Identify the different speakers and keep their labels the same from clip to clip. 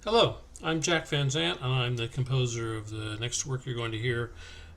Speaker 1: Hello, I'm Jack Van Zandt, and I'm the composer of the next work you're going to hear,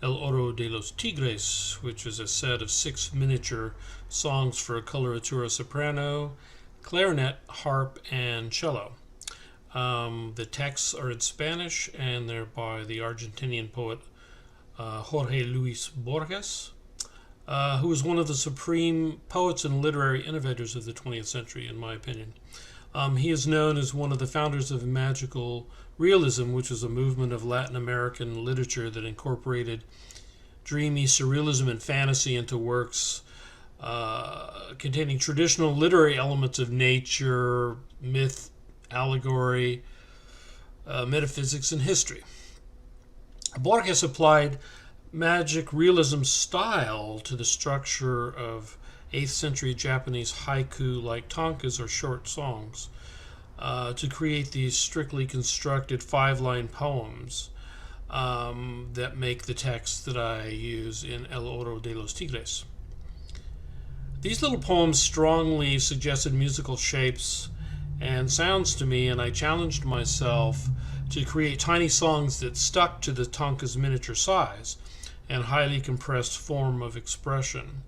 Speaker 1: El Oro de los Tigres, which is a set of 6 miniature songs for a coloratura soprano, clarinet, harp, and cello. The texts are in Spanish, and they're by the Argentinian poet Jorge Luis Borges, who was one of the supreme poets and literary innovators of the 20th century, in my opinion. He is known as one of the founders of Magical Realism, which was a movement of Latin American literature that incorporated dreamy surrealism and fantasy into works containing traditional literary elements of nature, myth, allegory, metaphysics, and history. Borges applied magic realism style to the structure of 8th century Japanese haiku like tankas or short songs to create these strictly constructed 5 line poems that make the text that I use in El Oro de los Tigres. These little poems strongly suggested musical shapes and sounds to me, and I challenged myself to create tiny songs that stuck to the tanka's miniature size and highly compressed form of expression.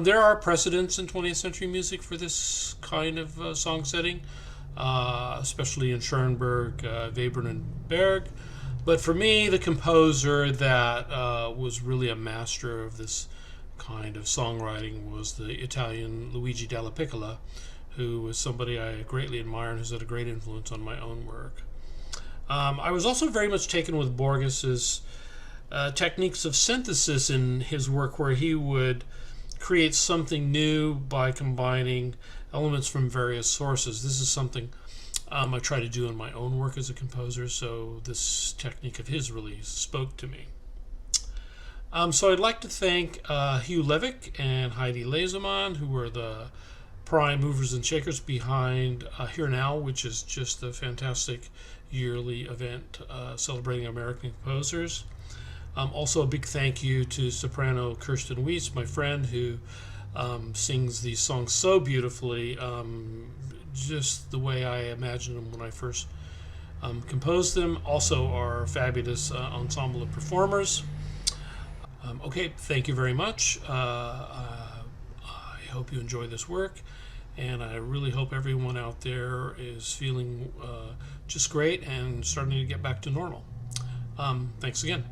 Speaker 1: There are precedents in 20th century music for this kind of song setting, especially in Schoenberg, Webern, and Berg. But for me, the composer that was really a master of this kind of songwriting was the Italian Luigi Dalla Piccola, who was somebody I greatly admire and has had a great influence on my own work. I was also very much taken with Borges's techniques of synthesis in his work, where he would create something new by combining elements from various sources. This is something I try to do in my own work as a composer, so this technique of his really spoke to me. So I'd like to thank Hugh Levick and Heidi Lazeman, who were the prime movers and shakers behind Here Now, which is just a fantastic yearly event celebrating American composers. Also, a big thank you to soprano Kirsten Wiest, my friend, who sings these songs so beautifully, just the way I imagined them when I first composed them. Also, our fabulous ensemble of performers. Okay, thank you very much. I hope you enjoy this work, and I really hope everyone out there is feeling just great and starting to get back to normal. Thanks again.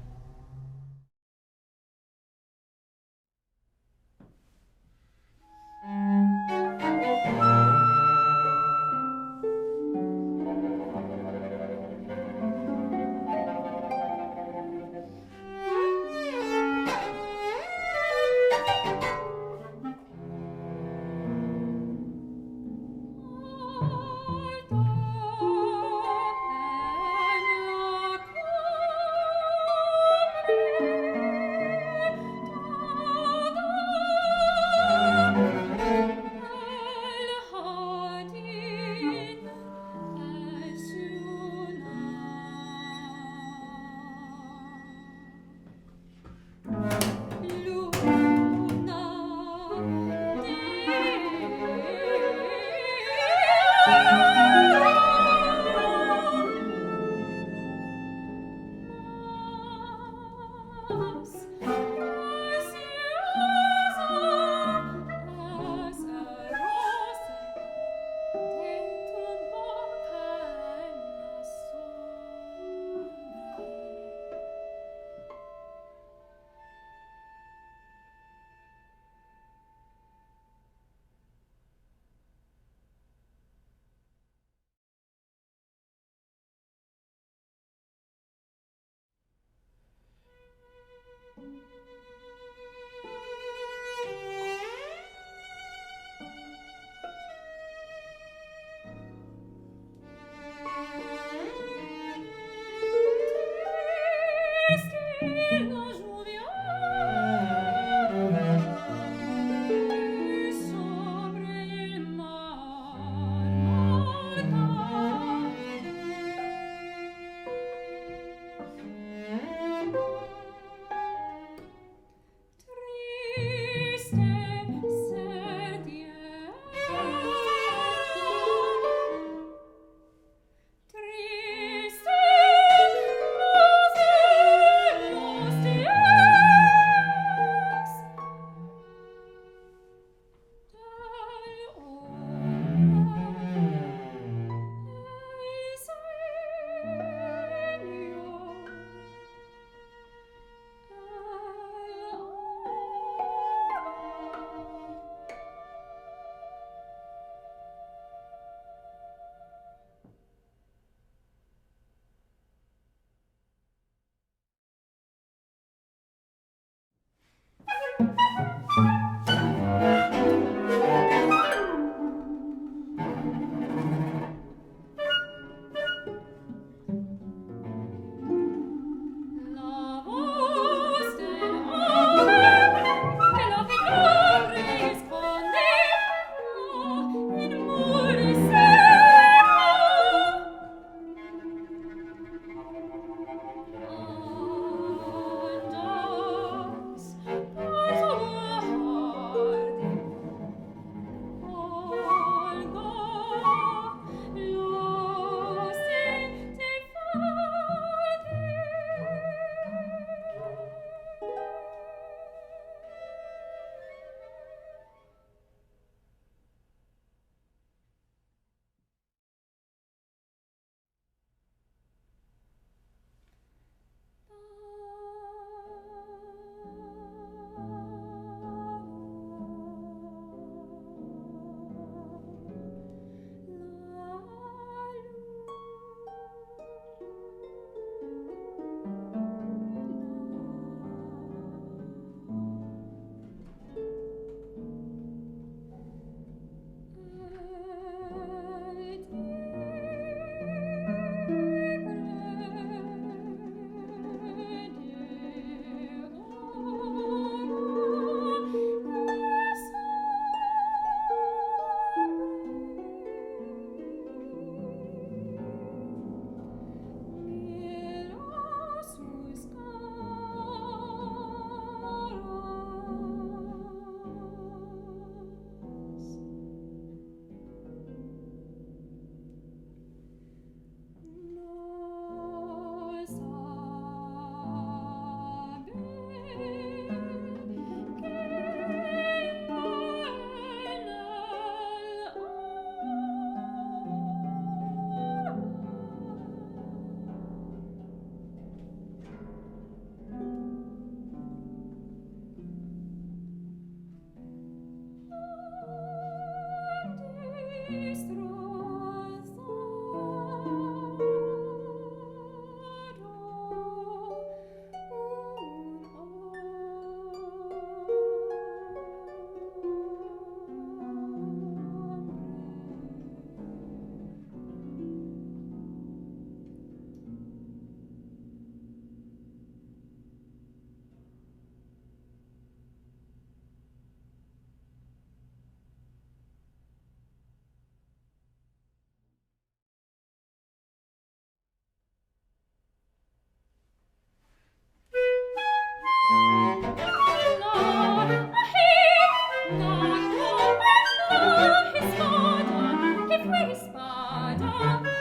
Speaker 2: Spada